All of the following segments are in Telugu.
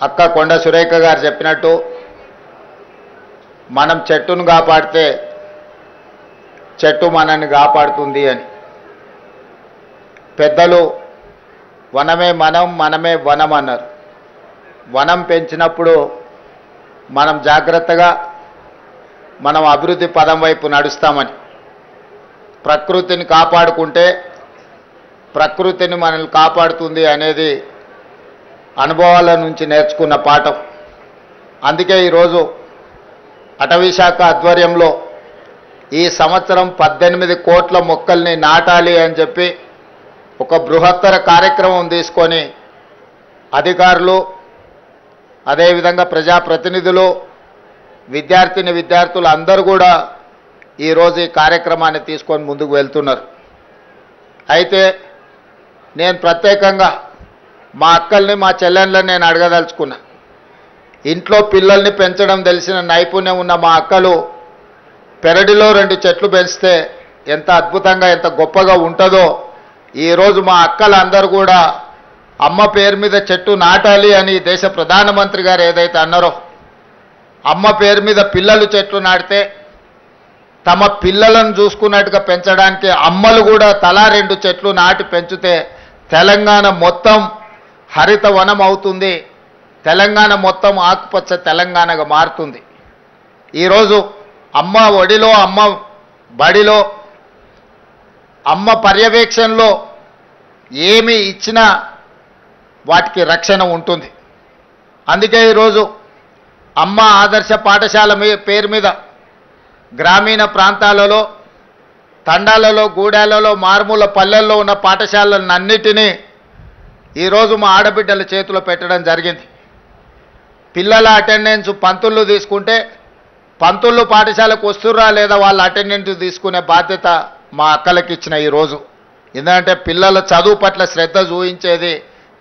అక్క కొండ సురేఖ గారు చెప్పినట్టు మనం చెట్టును కాపాడితే చెట్టు మనల్ని కాపాడుతుంది అని. పెద్దలు వనమే మనం, మనమే వనం అన్నారు. వనం పెంచినప్పుడు మనం జాగ్రత్తగా మనం అభివృద్ధి పదం వైపు నడుస్తామని. ప్రకృతిని కాపాడుకుంటే ప్రకృతిని మనల్ని కాపాడుతుంది అనేది అనుభవాల నుంచి నేర్చుకున్న పాఠం. అందుకే ఈరోజు అటవీ శాఖ ఆధ్వర్యంలో ఈ సంవత్సరం 18 కోట్ల మొక్కల్ని నాటాలి అని చెప్పి ఒక బృహత్తర కార్యక్రమం తీసుకొని అధికారులు, అదేవిధంగా ప్రజాప్రతినిధులు, విద్యార్థులు అందరూ కూడా ఈరోజు ఈ కార్యక్రమాన్ని తీసుకొని ముందుకు వెళ్తున్నారు. అయితే నేను ప్రత్యేకంగా మా అక్కల్ని, మా చెల్లెళ్ళని నేను అడగదలుచుకున్నా. ఇంట్లో పిల్లల్ని పెంచడం తెలిసిన నైపుణ్యం ఉన్న మా అక్కలు పెరడిలో 2 చెట్లు పెంచితే ఎంత అద్భుతంగా, ఎంత గొప్పగా ఉంటుందో ఈరోజు మా అక్కలందరూ కూడా అమ్మ పేరు మీద చెట్టు నాటాలి అని దేశ ప్రధానమంత్రి గారు ఏదైతే అన్నారో, అమ్మ పేరు మీద పిల్లలు చెట్లు నాటితే తమ పిల్లలను చూసుకున్నట్టుగా పెంచడానికి అమ్మలు కూడా తలా 2 చెట్లు నాటి పెంచితే తెలంగాణ మొత్తం హరిత వనం అవుతుంది. తెలంగాణ మొత్తం ఆకుపచ్చ తెలంగాణగా మారుతుంది. ఈరోజు అమ్మ ఒడిలో, అమ్మ బడిలో, అమ్మ పర్యవేక్షణలో ఏమి ఇచ్చినా వాటికి రక్షణ ఉంటుంది. అందుకే ఈరోజు అమ్మ ఆదర్శ పాఠశాల పేరు మీద గ్రామీణ ప్రాంతాలలో, తండాలలో, గూడాలలో, మారుమూల పల్లెల్లో ఉన్న పాఠశాలలన్నిటినీ ఈరోజు మా ఆడబిడ్డల చేతిలో పెట్టడం జరిగింది. పిల్లల అటెండెన్స్ పంతుళ్ళు తీసుకుంటే పంతుళ్ళు పాఠశాలకు వస్తుర్రా లేదా వాళ్ళ అటెండెన్స్ తీసుకునే బాధ్యత మా అక్కలకి ఇచ్చిన ఈరోజు. ఎందుకంటే పిల్లల చదువు పట్ల శ్రద్ధ చూపించేది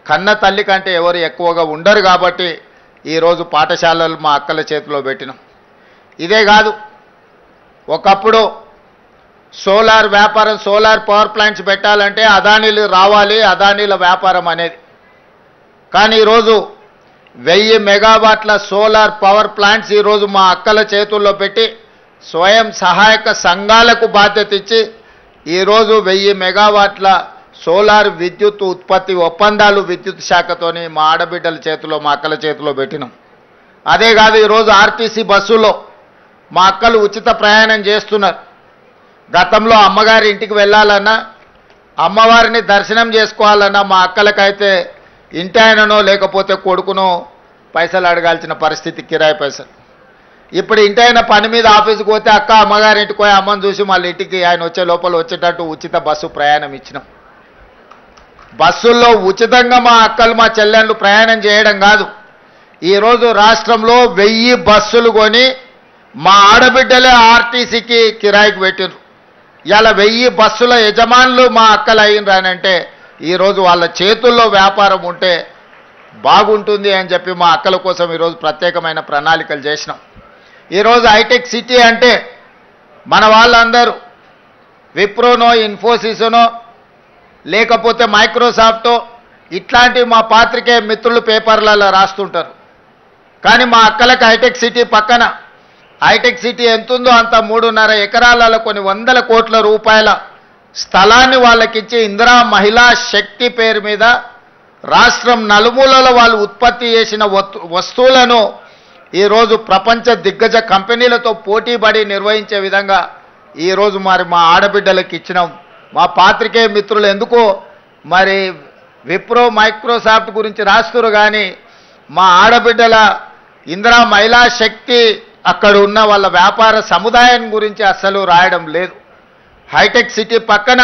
కన్న తల్లి కంటే ఎవరు ఎక్కువగా ఉండరు కాబట్టి ఈరోజు పాఠశాలలు మా అక్కల చేతిలో పెట్టినాం. ఇదే కాదు, ఒకప్పుడు సోలార్ వ్యాపారం, సోలార్ పవర్ ప్లాంట్స్ పెట్టాలంటే అదానీలు రావాలి, అదానీల వ్యాపారం అనేది. కానీ ఈరోజు 1000 మెగావాట్ల సోలార్ పవర్ ప్లాంట్స్ ఈరోజు మా అక్కల చేతుల్లో పెట్టి స్వయం సహాయక సంఘాలకు బాధ్యత ఇచ్చి ఈరోజు 1000 మెగావాట్ల సోలార్ విద్యుత్ ఉత్పత్తి ఒప్పందాలు విద్యుత్ శాఖతోని మా ఆడబిడ్డల చేతిలో, మా అక్కల చేతిలో పెట్టినాం. అదే కాదు, ఈరోజు ఆర్టీసీ బస్సులో మా అక్కలు ఉచిత ప్రయాణం చేస్తున్నారు. గతంలో అమ్మగారి ఇంటికి వెళ్ళాలన్నా, అమ్మవారిని దర్శనం చేసుకోవాలన్నా మా అక్కలకైతే ఇంటి ఆయననో లేకపోతే కొడుకునో పైసలు అడగాల్సిన పరిస్థితి, కిరాయి పైసలు. ఇప్పుడు ఇంటి ఆయన పని మీద ఆఫీస్కి పోతే అక్క అమ్మగారి ఇంటికి పోయి అమ్మని చూసి మళ్ళీ ఇంటికి ఆయన వచ్చే లోపల వచ్చేటట్టు ఉచిత బస్సు ప్రయాణం ఇచ్చినాం. బస్సుల్లో ఉచితంగా మా అక్కలు, మా చెల్లెళ్ళు ప్రయాణం చేయడం కాదు, ఈరోజు రాష్ట్రంలో 1000 బస్సులు కొని మా ఆడబిడ్డలే ఆర్టీసీకి కిరాయికి పెట్టినారు. ఇలా 1000 బస్సుల యజమానులు మా అక్కలు అయినరానంటే ఈరోజు వాళ్ళ చేతుల్లో వ్యాపారం ఉంటే బాగుంటుంది అని చెప్పి మా అక్కల కోసం ఈరోజు ప్రత్యేకమైన ప్రణాళికలు చేసినాం. ఈరోజు హైటెక్ సిటీ అంటే మన వాళ్ళందరూ విప్రోనో, ఇన్ఫోసిస్నో లేకపోతే మైక్రోసాఫ్టో ఇట్లాంటి మా పాత్రికేయ మిత్రులు పేపర్లలో రాస్తుంటారు. కానీ మా అక్కలకు హైటెక్ సిటీ పక్కన, హైటెక్ సిటీ ఎంతుందో అంత 3.5 ఎకరాలలో కొన్ని 100 కోట్ల రూపాయల స్థలాన్ని వాళ్ళకిచ్చి ఇందిరా మహిళా శక్తి పేరు మీద రాష్ట్రం నలుమూలలో వాళ్ళు ఉత్పత్తి చేసిన వస్తువులను ఈరోజు ప్రపంచ దిగ్గజ కంపెనీలతో పోటీపడి నిర్వహించే విధంగా ఈరోజు మరి మా ఆడబిడ్డలకు ఇచ్చినాం. మా పాత్రికేయ మిత్రులు ఎందుకో మరి విప్రో, మైక్రోసాఫ్ట్ గురించి రాస్తున్నారు కానీ మా ఆడబిడ్డల ఇందిరా మహిళా శక్తి అక్కడ ఉన్న వాళ్ళ వ్యాపార సముదాయం గురించి అస్సలు రాయడం లేదు. హైటెక్ సిటీ పక్కన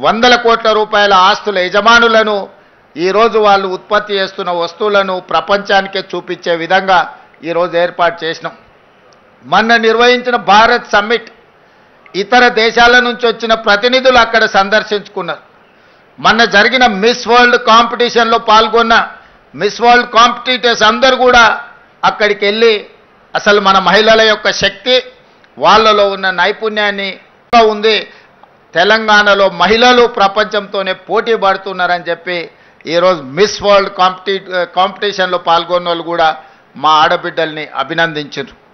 100 కోట్ల రూపాయల ఆస్తుల యజమానులను ఈరోజు వాళ్ళు ఉత్పత్తి చేస్తున్న వస్తువులను ప్రపంచానికే చూపించే విధంగా ఈరోజు ఏర్పాటు చేసినాం. మొన్న నిర్వహించిన భారత్ సమ్మిట్ ఇతర దేశాల నుంచి వచ్చిన ప్రతినిధులు అక్కడ సందర్శించుకున్నారు. మొన్న జరిగిన మిస్ వరల్డ్ కాంపిటీషన్లో పాల్గొన్న మిస్ వరల్డ్ కాంపిటీటర్స్ అందరూ కూడా అక్కడికి వెళ్ళి అసలు మన మహిళల యొక్క శక్తి, వాళ్ళలో ఉన్న నైపుణ్యాన్ని ఉంది, తెలంగాణలో మహిళలు ప్రపంచంతోనే పోటీ పడుతున్నారని చెప్పి ఈరోజు మిస్ వరల్డ్ కాంపిటీషన్లో పాల్గొన్న వాళ్ళు కూడా మా ఆడబిడ్డల్ని అభినందించారు.